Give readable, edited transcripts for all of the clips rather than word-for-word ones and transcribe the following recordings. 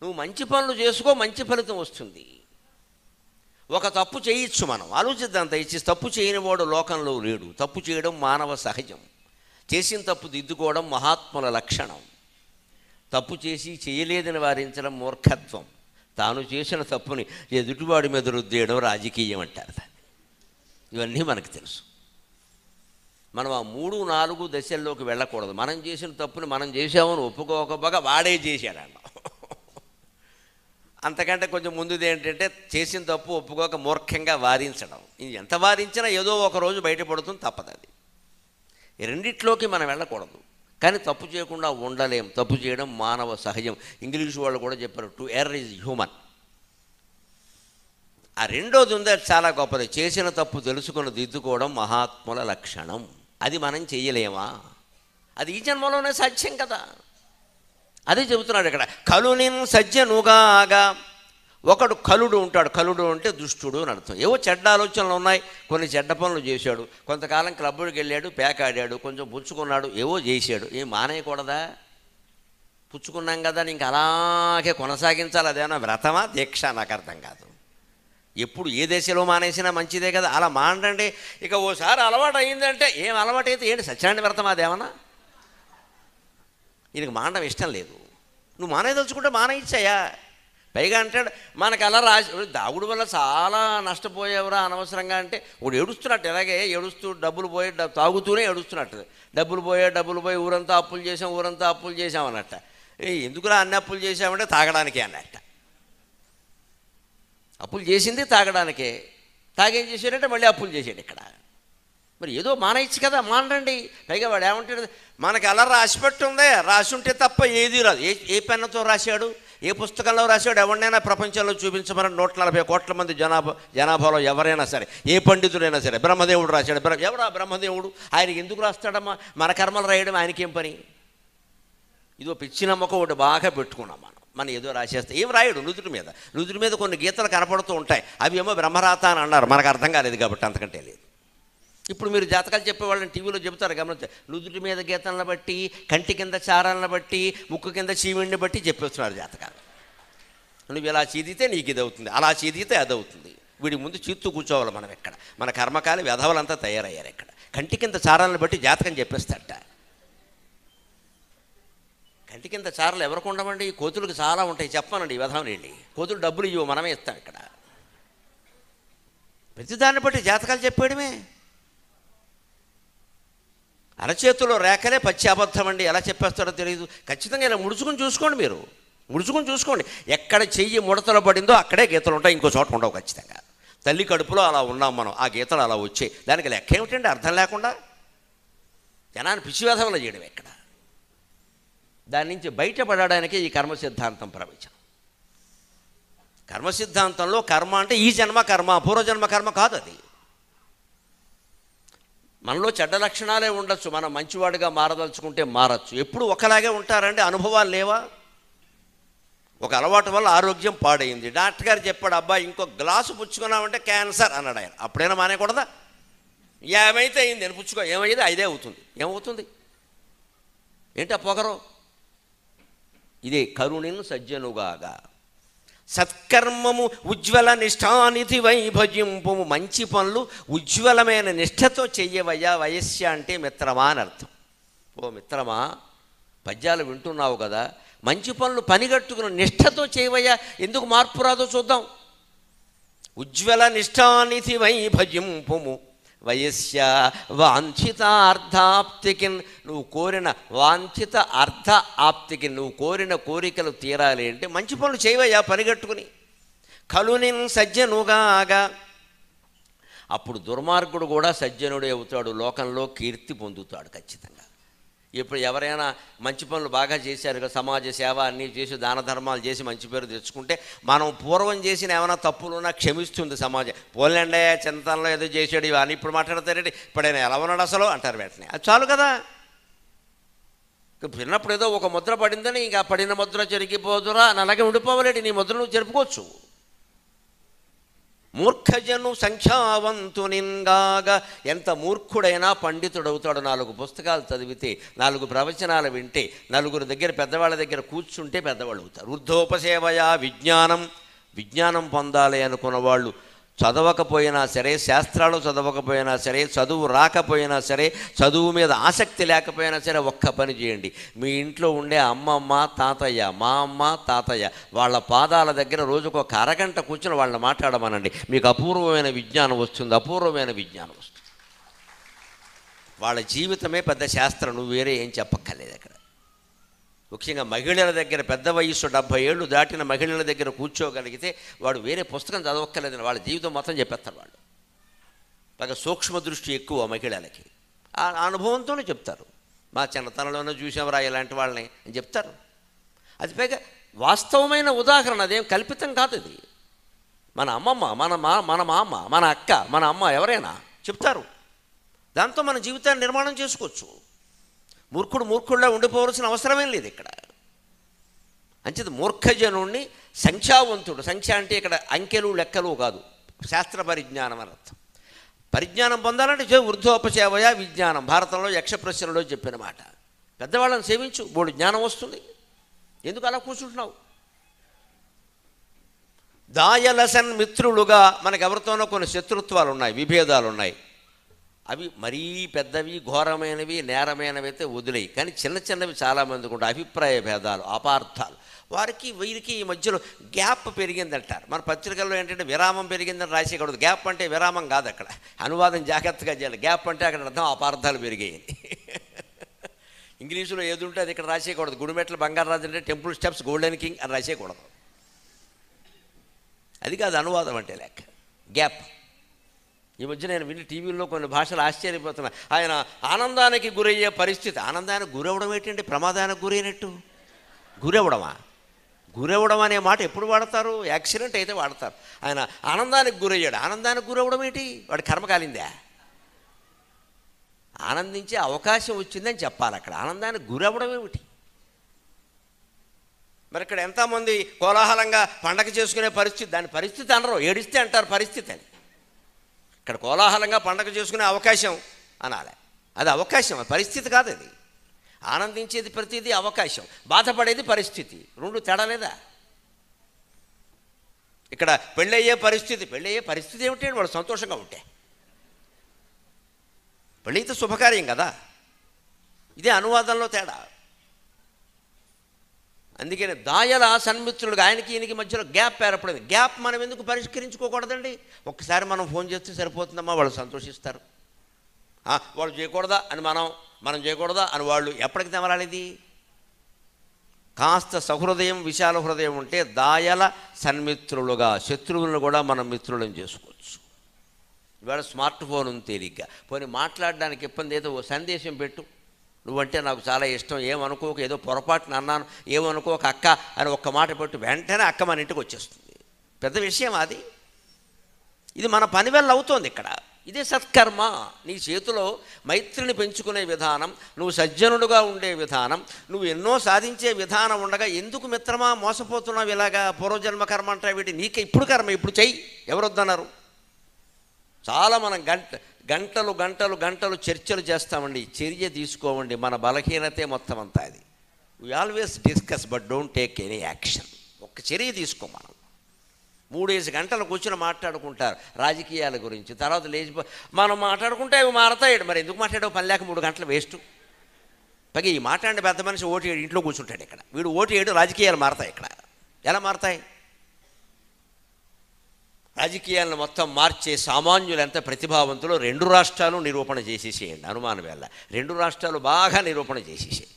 నువ్వు మంచి పనులు చేసుకో, మంచి ఫలితం వస్తుంది. ఒక తప్పు చేయొచ్చు, మనం ఆలోచిద్దాం. దయచేసి తప్పు చేయని వాడు లోకంలో లేడు. తప్పు చేయడం మానవ సహజం. చేసిన తప్పు దిద్దుకోవడం మహాత్ముల లక్షణం. తప్పు చేసి చేయలేదని వారించడం మూర్ఖత్వం. తాను చేసిన తప్పుని ఎదుటివాడి మీద రుద్దేయడం రాజకీయం అంటారు దాన్ని. ఇవన్నీ మనకు తెలుసు. మనం ఆ 3, 4 దశల్లోకి వెళ్ళకూడదు. మనం చేసిన తప్పుని మనం చేసామని ఒప్పుకోకపోగా వాడే చేశాడన్న. అంతకంటే కొంచెం ముందుది ఏంటంటే చేసిన తప్పు ఒప్పుకోక మూర్ఖంగా వారించడం. ఇది ఎంత వారించినా ఏదో ఒక రోజు బయటపడుతుంది, తప్పదు. అది రెండిట్లోకి మనం వెళ్ళకూడదు. కానీ తప్పు చేయకుండా ఉండలేం. తప్పు చేయడం మానవ సహజం. ఇంగ్లీష్ వాళ్ళు కూడా చెప్పారు, టు ఎర్ర్ ఈజ్ హ్యూమన్. ఆ రెండోది ఉంది, అది చాలా గొప్పది. చేసిన తప్పు తెలుసుకుని దిద్దుకోవడం మహాత్ముల లక్షణం. అది మనం చేయలేమా? అది ఈ జన్మలోనే సాధ్యం కదా. అదే చెబుతున్నాడు ఇక్కడ. కలునిన్ సజ్జనుగాగా. ఒకడు కలుడు ఉంటాడు. కలుడు అంటే దుష్టుడు అని అర్థం. ఏవో చెడ్డ ఆలోచనలు ఉన్నాయి, కొన్ని చెడ్డ పనులు చేశాడు. కొంతకాలం క్లబ్బుడికి వెళ్ళాడు, పేకాడాడు, కొంచెం పుచ్చుకున్నాడు, ఏవో చేశాడు. ఏం మానేయకూడదా? పుచ్చుకున్నాం కదా, ఇంక అలాగే కొనసాగించాలి. అదేమన్నా వ్రతమా, దీక్ష? నాకు అర్థం కాదు. ఎప్పుడు ఏ దశలో మానేసినా మంచిదే కదా. అలా మానండి. ఇక ఓసారి అలవాటు అయిందంటే, ఏం అలవాటు అయితే ఏంటి? సత్యనారాయణ వ్రతం అదేమన్నా? ఈయనకి మానడం ఇష్టం లేదు. నువ్వు మానేదలుచుకుంటే మానేయిచ్చాయా? పైగా అంటాడు మనకు అలా దాగుడు వల్ల చాలా నష్టపోయేవరా అనవసరంగా. అంటే వాడు ఏడుస్తున్నట్టు, ఎలాగే ఏడుస్తూ డబ్బులు పోయి తాగుతూనే ఏడుస్తున్నట్టు. డబ్బులు పోయి ఊరంతా అప్పులు చేసాం అన్నట్ట. ఎందుకురా అన్ని అప్పులు చేసామంటే తాగడానికే అన్నట్ట. అప్పులు చేసింది తాగడానికే. తాగేం చేశాడంటే మళ్ళీ అప్పులు చేశాడు ఇక్కడ. మరి ఏదో మానేయచ్చు కదా, మానండి. పైగా వాడు ఏమంటాడు, మనకి అలా రాసిపెట్టి ఉందే, రాసి ఉంటే తప్ప ఏది రాదు. ఏ పెన్నుతో రాశాడు, ఏ పుస్తకంలో రాశాడు? ఎవరినైనా ప్రపంచంలో చూపించమని 140 కోట్ల మంది జనాభాలో ఎవరైనా సరే, ఏ పండితుడైనా సరే, బ్రహ్మదేవుడు రాశాడు. ఎవరా బ్రహ్మదేవుడు? ఆయనకి ఎందుకు రాస్తాడమ్మా? మన కర్మలు రాయడం ఆయనకేం పని? ఇదో పిచ్చి నమ్మకం ఒకటి బాగా పెట్టుకున్నాం మనం ఏదో రాసేస్తే. ఏం రాయడు నుదుటి మీద కొన్ని గీతలు కనపడుతూ ఉంటాయి. అవి ఏమో బ్రహ్మరాత అని అన్నారు, మనకు అర్థం కాలేదు కాబట్టి అంతకంటే లేదు. ఇప్పుడు మీరు జాతకాలు చెప్పేవాళ్ళని టీవీలో చెబుతారు, గమనించారు. నుదుటి మీద గీతలను బట్టి, కంటి కింద చారాలను బట్టి, ముక్కు కింద చీమిడిని బట్టి చెప్పేస్తున్నారు జాతకాలు. నువ్వు ఇలా చీదితే నీకు ఇది అవుతుంది, అలా చీదితే అది అవుతుంది. వీడి ముందు చీత్తు కూర్చోవాలి మనం. ఎక్కడ మన కర్మకాలి వెధవలంతా తయారయ్యారు. ఎక్కడ కంటి కింద చారాలను బట్టి జాతకం చెప్పేస్తాట. కంటి కింద చారలు ఎవరికి ఉండవండి? కోతులకు చాలా ఉంటాయి. చెప్పానండి, వెధవని వెళ్ళి కోతులు డబ్బులు ఇవ్వు, మనమే ఇస్తాం. ఇక్కడ ప్రతిదాన్ని బట్టి జాతకాలు చెప్పేయడమే. అరచేతిలో రేఖలే పచ్చి అబద్ధం అండి. ఎలా చెప్పేస్తారో తెలియదు. ఖచ్చితంగా ఇలా ముడుచుకుని చూసుకోండి. మీరు ముడుచుకుని చూసుకోండి. ఎక్కడ చెయ్యి ముడతలు పడిందో అక్కడే గీతలు ఉంటాయి, ఇంకో చోట ఉండవు ఖచ్చితంగా. తల్లి కడుపులో అలా ఉన్నాం మనం, ఆ గీతలు అలా వచ్చాయి. దానికి లెక్క ఏమిటండి? అర్థం లేకుండా జనాన్ని పిచ్చివేధంలో చేయడం ఎక్కడ? దాని నుంచి బయటపడడానికే ఈ కర్మ సిద్ధాంతం ప్రవచనం. కర్మ సిద్ధాంతంలో కర్మ అంటే ఈ జన్మ కర్మ, పూర్వజన్మ కర్మ కాదు. అది మనలో చెడ్డ లక్షణాలే ఉండొచ్చు, మనం మంచివాడిగా మారదలుచుకుంటే మారచ్చు. ఎప్పుడు ఒకలాగే ఉంటారండి? అనుభవాలు లేవా? ఒక అలవాటు వల్ల ఆరోగ్యం పాడైంది. డాక్టర్ గారు చెప్పాడు, అబ్బాయి ఇంకో గ్లాసు పుచ్చుకున్నామంటే క్యాన్సర్ అన్నాడు ఆయన. అప్పుడైనా మానేకూడదా? ఏమైతే అయింది నేను పుచ్చుకో, ఏమైంది అదే అవుతుంది. ఏమవుతుంది ఏంటి? ఆ పొగరు. ఇదే కరుణిన్ సజ్జనుగాగా. సత్కర్మము ఉజ్వల నిష్ఠానిధి వైభజింపు. మంచి పనులు ఉజ్వలమైన నిష్ఠతో చెయ్యవయ్యా. వయస్య అంటే మిత్రమా అని అర్థం. ఓ మిత్రమా, పద్యాలు వింటున్నావు కదా, మంచి పనులు పనిగట్టుకుని నిష్ఠతో చేయవయ్యా. ఎందుకు మార్పు రాదో చూద్దాం. ఉజ్వల నిష్ఠానిధి వైభజింపుము వయస్య వాంఛిత అర్థాప్తికి. నువ్వు కోరిన వాంఛిత అర్థ ఆప్తికి, నువ్వు కోరిన కోరికలు తీరాలి అంటే మంచి పనులు చేయవయ్యా పనిగట్టుకుని. కలునిన్ సజ్జనుగాగా. అప్పుడు దుర్మార్గుడు కూడా సజ్జనుడే అవుతాడు, లోకంలో కీర్తి పొందుతాడు ఖచ్చితంగా. ఇప్పుడు ఎవరైనా మంచి పనులు బాగా చేశారు కదా, సమాజ సేవ అన్నీ చేసి దాన ధర్మాలు చేసి మంచి పేరు తెచ్చుకుంటే, మనం పూర్వం చేసిన ఏమైనా తప్పులున్నా క్షమిస్తుంది సమాజం. పోలేండే చింతనలో ఏదో చేసాడు ఇవన్నీ ఇప్పుడు మాట్లాడతారండి, ఇప్పుడైనా ఎలా ఉన్నాడు అసలు అంటారు వెంటనే. అది చాలు కదా. చిన్నప్పుడు ఏదో ఒక ముద్ర పడిందని ఇంకా పడిన ముద్ర చెరిగిపోదురా అని అలాగే ఉండిపోవాలండి. నీ ముద్ర నువ్వు జరుపుకోవచ్చు. మూర్ఖజను సంఖ్యావంతునింగాగా. ఎంత మూర్ఖుడైనా పండితుడవుతాడు. 4 పుస్తకాలు చదివితే, 4 ప్రవచనాలు వింటే, 4 దగ్గర పెద్దవాళ్ళ దగ్గర కూర్చుంటే పెద్దవాళ్ళు అవుతారు. వృద్ధోపసేవయా విజ్ఞానం. విజ్ఞానం పొందాలి అనుకున్న వాళ్ళు చదవకపోయినా సరే, శాస్త్రాలు చదవకపోయినా సరే, చదువు రాకపోయినా సరే, చదువు మీద ఆసక్తి లేకపోయినా సరే, ఒక్క పని చేయండి. మీ ఇంట్లో ఉండే అమ్మమ్మ తాతయ్య, మా అమ్మ తాతయ్య వాళ్ళ పాదాల దగ్గర రోజుకు ఒక అరగంట కూర్చొని వాళ్ళని మాట్లాడమనండి. మీకు అపూర్వమైన విజ్ఞానం వస్తుంది. అపూర్వమైన విజ్ఞానం వస్తుంది. వాళ్ళ జీవితమే పెద్ద శాస్త్రం. నువ్వు వేరే ఏం చెప్పక్కర్లేదు అక్కడ. ముఖ్యంగా మహిళల దగ్గర, పెద్ద వయస్సు 70 ఏళ్ళు దాటిన మహిళల దగ్గర కూర్చోగలిగితే వాడు వేరే పుస్తకం చదవక్కర్లేదని వాళ్ళ జీవితం మొత్తం చెప్పేస్తారు. వాళ్ళు బాగా సూక్ష్మ దృష్టి ఎక్కువ మహిళలకి. ఆ అనుభవంతోనే చెప్తారు. మా చిన్నతనంలోనే చూసామరా ఇలాంటి వాళ్ళని అని చెప్తారు. అది పైగా వాస్తవమైన ఉదాహరణ, అదేం కల్పితం కాదు. అది మన అమ్మమ్మ, మన మామ, మన అక్క, మన అమ్మ ఎవరైనా చెప్తారు. దాంతో మన జీవితాన్ని నిర్మాణం చేసుకోవచ్చు. మూర్ఖుడులా ఉండిపోవలసిన అవసరమేం లేదు ఇక్కడ. అంచేది మూర్ఖజనుణ్ణి సంఖ్యావంతుడు. సంఖ్య అంటే ఇక్కడ అంకెలు లెక్కలు కాదు, శాస్త్ర పరిజ్ఞానం అని అర్థం. పరిజ్ఞానం పొందాలంటే వృద్ధోపసేవయా విజ్ఞానం. భారతంలో యక్ష ప్రశ్నలో చెప్పిన మాట. పెద్దవాళ్ళని సేవించు, బోడు జ్ఞానం వస్తుంది. ఎందుకు అలా కూర్చుంటున్నావు? దాయలసన్ మిత్రులుగా. మనకు ఎవరితోనో కొన్ని శత్రుత్వాలు ఉన్నాయి, విభేదాలు ఉన్నాయి. అవి మరీ పెద్దవి, ఘోరమైనవి, నేరమైనవి అయితే వదిలేయి. కానీ చిన్న చిన్నవి చాలామందికి ఉంటాయి. అభిప్రాయ భేదాలు, అపార్థాలు. వారికి వీరికి ఈ మధ్యలో గ్యాప్ పెరిగిందంటారు. మన పత్రికల్లో ఏంటంటే విరామం పెరిగిందని రాసేయకూడదు. గ్యాప్ అంటే విరామం కాదు, అక్కడ అనువాదం జాగ్రత్తగా చేయాలి. గ్యాప్ అంటే అక్కడ అర్థం అపార్థాలు పెరిగాయి. ఇంగ్లీషులో ఏది ఉంటే అది ఇక్కడ రాసేయకూడదు. గుడిమెట్ల బంగారాజు అంటే టెంపుల్ స్టెప్స్ గోల్డెన్ కింగ్ అని రాసేయకూడదు. అది కాదు అనువాదం అంటే లెక్క. గ్యాప్. ఈ మధ్య నేను విని టీవీల్లో కొన్ని భాషలు ఆశ్చర్యపోతున్నా. ఆయన ఆనందానికి గురయ్యే పరిస్థితి. ఆనందానికి గురవడం ఏంటంటే ప్రమాదానికి గురైనట్టు. గురవడం అనే మాట ఎప్పుడు వాడతారు? యాక్సిడెంట్ అయితే వాడతారు. ఆయన ఆనందానికి గురయ్యాడు. ఆనందానికి గురవడం ఏంటి? వాడి కర్మ కాలిందా? ఆనందించే అవకాశం వచ్చిందని చెప్పాలి. అక్కడ ఆనందానికి గురవడం ఏమిటి? మరి ఇక్కడ ఎంతమంది కోలాహలంగా పండగ చేసుకునే పరిస్థితి, దాని పరిస్థితి అనరు, ఏడిస్తే అంటారు పరిస్థితి అని. ఇక్కడ కోలాహలంగా పండగ చేసుకునే అవకాశం అనాలి. అది అవకాశం, పరిస్థితి కాదు. అది ఆనందించేది ప్రతిదీ అవకాశం, బాధపడేది పరిస్థితి. రెండు తేడా లేదా? ఇక్కడ పెళ్ళయ్యే పరిస్థితి ఏమిటి? వాడు సంతోషంగా ఉంటే పెళ్ళైతే శుభకార్యం కదా. ఇదే అనువాదంలో తేడా. అందుకని దాయల సన్మిత్రులుగా ఆయనకి ఈయనకి మధ్యలో గ్యాప్ ఏర్పడింది. గ్యాప్ మనం ఎందుకు పరిష్కరించుకోకూడదండి? ఒక్కసారి మనం ఫోన్ చేస్తే సరిపోతుందమ్మా, వాళ్ళు సంతోషిస్తారు. వాళ్ళు చేయకూడదా అని మనం చేయకూడదా అని వాళ్ళు ఎప్పటికి తెమరాలి? ఇది కాస్త సహృదయం, విశాల హృదయం ఉంటే దాయల సన్మిత్రులుగా శత్రువులను కూడా మనం మిత్రులను చేసుకోవచ్చు. ఇవాళ స్మార్ట్ ఫోన్ ఉంది తేలిగ్గా. పోనీ మాట్లాడడానికి ఇబ్బంది, ఏదో ఓ సందేశం పెట్టు, నువ్వంటే నాకు చాలా ఇష్టం, ఏమనుకోక, ఏదో పొరపాటున అన్నాను, ఏమనుకోక అక్క అని ఒక్క మాట పెట్టు, వెంటనే అక్క మన ఇంటికి వచ్చేస్తుంది. పెద్ద విషయం అది. ఇది మన పని వల్ల అవుతోంది ఇక్కడ. ఇదే సత్కర్మ. నీ చేతిలో మైత్రిని పెంచుకునే విధానం, నువ్వు సజ్జనుడుగా ఉండే విధానం, నువ్వు ఎన్నో సాధించే విధానం ఉండగా ఎందుకు మిత్రమా మోసపోతున్నావు ఇలాగా? పూర్వజన్మ కర్మ అంటే వీటి నీకే ఇప్పుడు కర్మ, ఇప్పుడు చెయ్యి, ఎవరొద్దన్నారు? చాలా మనం గంటలు చర్చలు చేస్తామండి, చర్య తీసుకోమండి. మన బలహీనతే మొత్తం అంతా అది. We always discuss but don't take any action. ఒక్క చర్య తీసుకో. మనం 3-5 గంటలు కూర్చొని మాట్లాడుకుంటారు రాజకీయాల గురించి. తర్వాత మనం మాట్లాడుకుంటే అవి మారతాయి. మరి ఎందుకు మాట్లాడావు? పని లేక 3 గంటలు వేస్ట్. పైగా ఈ మాట్లాడిన పెద్ద మనిషి ఓటు వేయడు, ఇంట్లో కూర్చుంటాడు. ఇక్కడ వీడు ఓటు వేయడు, రాజకీయాలు మారతాయి. ఇక్కడ ఎలా మారతాయి? రాజకీయాలను మొత్తం మార్చే సామాన్యులు ఎంత ప్రతిభావంతులు 2 రాష్ట్రాలు నిరూపణ చేసేసేయండి. అనుమానం వల్ల 2 రాష్ట్రాలు బాగా నిరూపణ చేసేసాయి.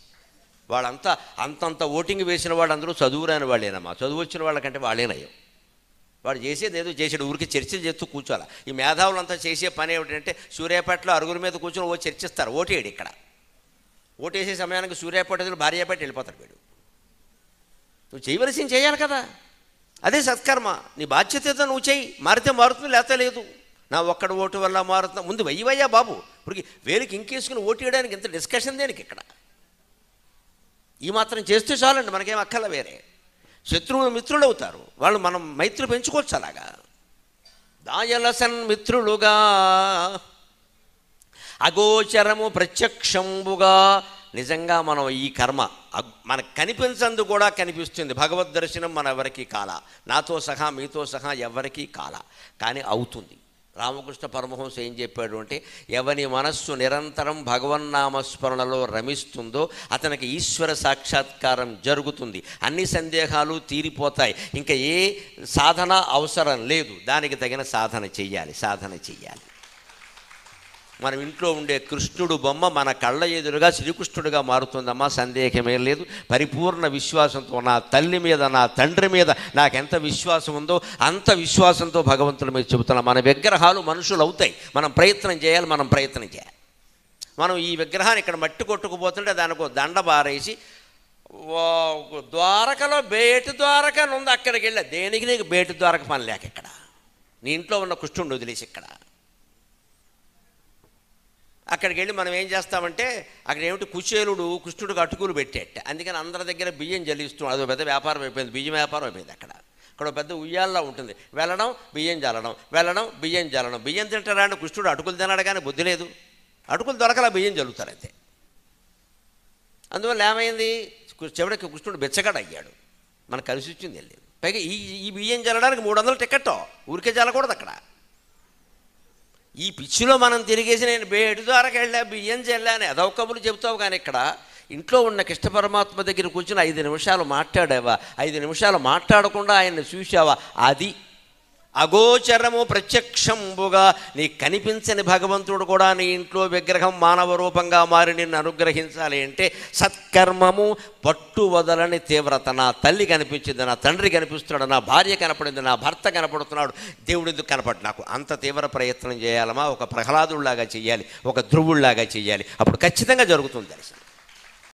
వాళ్ళంతా అంతంత ఓటింగ్ వేసిన వాళ్ళందరూ చదువురాని వాళ్ళేనమ్మా. చదువు వచ్చిన వాళ్ళకంటే వాళ్ళేనయ్యం. వాడు చేసేది ఏదో చేసాడు, ఊరికి చర్చలు చేస్తూ కూర్చోాలి. ఈ మేధావులంతా చేసే పని ఏమిటంటే సూర్యాపేటలో అరుగుల మీద కూర్చొని చర్చిస్తారు. ఓటేడు ఇక్కడ ఓటేసే సమయానికి సూర్యాపేటలో భార్యాపేట వెళ్ళిపోతాడు వీడు. నువ్వు చేయవలసింది చేయాలి కదా. అదే సత్కర్మ. నీ బాధ్యత ఏదో నువ్వు చేయి. మారితే మారుతుంది, లేకపోతే లేదు. నా ఒక్కడు ఓటు వల్ల మారుతున్నా. ముందు వెయ్యవయ్యా బాబు. ఇప్పుడు వేలికి ఇంకేసుకుని ఓటు వేయడానికి ఇంత డిస్కషన్ దేనికి? ఇక్కడ ఈ మాత్రం చేస్తే చాలండి, మనకేం అక్కర్ల వేరే. శత్రువులు మిత్రులు అవుతారు. వాళ్ళు మనం మైత్రి పెంచుకోవచ్చు. అలాగా దాయల సన్మిత్రులుగా అగోచరము ప్రత్యక్షంబుగా. నిజంగా మనం ఈ కర్మ మనకు కనిపించందు కూడా కనిపిస్తుంది. భగవద్ దర్శనం మన ఎవరికీ కాల, నాతో సహా మీతో సహా ఎవరికీ కాల, కానీ అవుతుంది. రామకృష్ణ పరమహంస ఏం చెప్పాడు అంటే, ఎవని మనస్సు నిరంతరం భగవన్నామస్మరణలో రమిస్తుందో అతనికి ఈశ్వర సాక్షాత్కారం జరుగుతుంది, అన్ని సందేహాలు తీరిపోతాయి, ఇంకా ఏ సాధన అవసరం లేదు, దానికి తగిన సాధన చెయ్యాలి. మనం ఇంట్లో ఉండే కృష్ణుడు బొమ్మ మన కళ్ళ ఎదురుగా శ్రీకృష్ణుడిగా మారుతుందమ్మా, సందేహమే లేదు. పరిపూర్ణ విశ్వాసంతో నా తల్లి మీద, నా తండ్రి మీద నాకెంత విశ్వాసం ఉందో అంత విశ్వాసంతో భగవంతుడి మీద చెబుతున్నాం. మన విగ్రహాలు మనుషులు అవుతాయి, మనం ప్రయత్నం చేయాలి. మనం ఈ విగ్రహాన్ని ఇక్కడ మట్టి కొట్టుకుపోతుంటే దానికి దండ బారేసి, ద్వారకలో బేటి ద్వారక ఉంది, అక్కడికి వెళ్ళా. దేనికి నీకు బేటి ద్వారక పని లేక ఇక్కడ, నీ ఇంట్లో ఉన్న కృష్ణుడిని వదిలేసి ఇక్కడ అక్కడికి వెళ్ళి మనం ఏం చేస్తామంటే, అక్కడ ఏమిటి కుచేలుడు కృష్ణుడికి అటుకులు పెట్టేట, అందుకని అందరి దగ్గర బియ్యం జల్లిస్తున్నాడు. అదో పెద్ద వ్యాపారం అయిపోయింది, బియ్యం వ్యాపారం అయిపోయింది. అక్కడ పెద్ద ఉయ్యాల్లో ఉంటుంది, వెళ్ళడం బియ్యం జల్లడం. బియ్యం తింటారా అంటే కృష్ణుడు అటుకులు తిన్నాడు కానీ బుద్ధి లేదు, అటుకులు దొరకలా బియ్యం జల్లుతారు అంతే. అందువల్ల ఏమైంది, చివరికి కృష్ణుడు బెచ్చగాడు అయ్యాడు. మనకు కలిసి వచ్చింది వెళ్ళేది. పైగా ఈ బియ్యం జల్లడానికి 300 టికెట్, ఊరికే జల్లకూడదు అక్కడ. ఈ పిచ్చిలో మనం తిరిగేసి నేను బేటు ద్వారాకి వెళ్ళా, బియ్యం చెల్లా అని అదొక కబుర్లు చెబుతావు. కానీ ఇక్కడ ఇంట్లో ఉన్న కృష్ణ పరమాత్మ దగ్గర కూర్చొని 5 నిమిషాలు మాట్లాడావా, 5 నిమిషాలు మాట్లాడకుండా ఆయన్ని చూసావా, అది అగోచరము ప్రత్యక్షంబుగా. నీకు కనిపించని భగవంతుడు కూడా నీ ఇంట్లో విగ్రహం మానవ రూపంగా మారి నిన్ను అనుగ్రహించాలి అంటే సత్కర్మము, పట్టు వదలని తీవ్రత. నా తల్లి కనిపించింది, నా తండ్రి కనిపిస్తున్నాడు, నా భార్య కనపడింది, నా భర్త కనపడుతున్నాడు, దేవుడు ఎందుకు కనపడు, నాకు అంత తీవ్ర ప్రయత్నం చేయాలమా. ఒక ప్రహ్లాదుడిలాగా చెయ్యాలి, ఒక ధ్రువుడిలాగా చెయ్యాలి, అప్పుడు ఖచ్చితంగా జరుగుతుంది దర్శనం.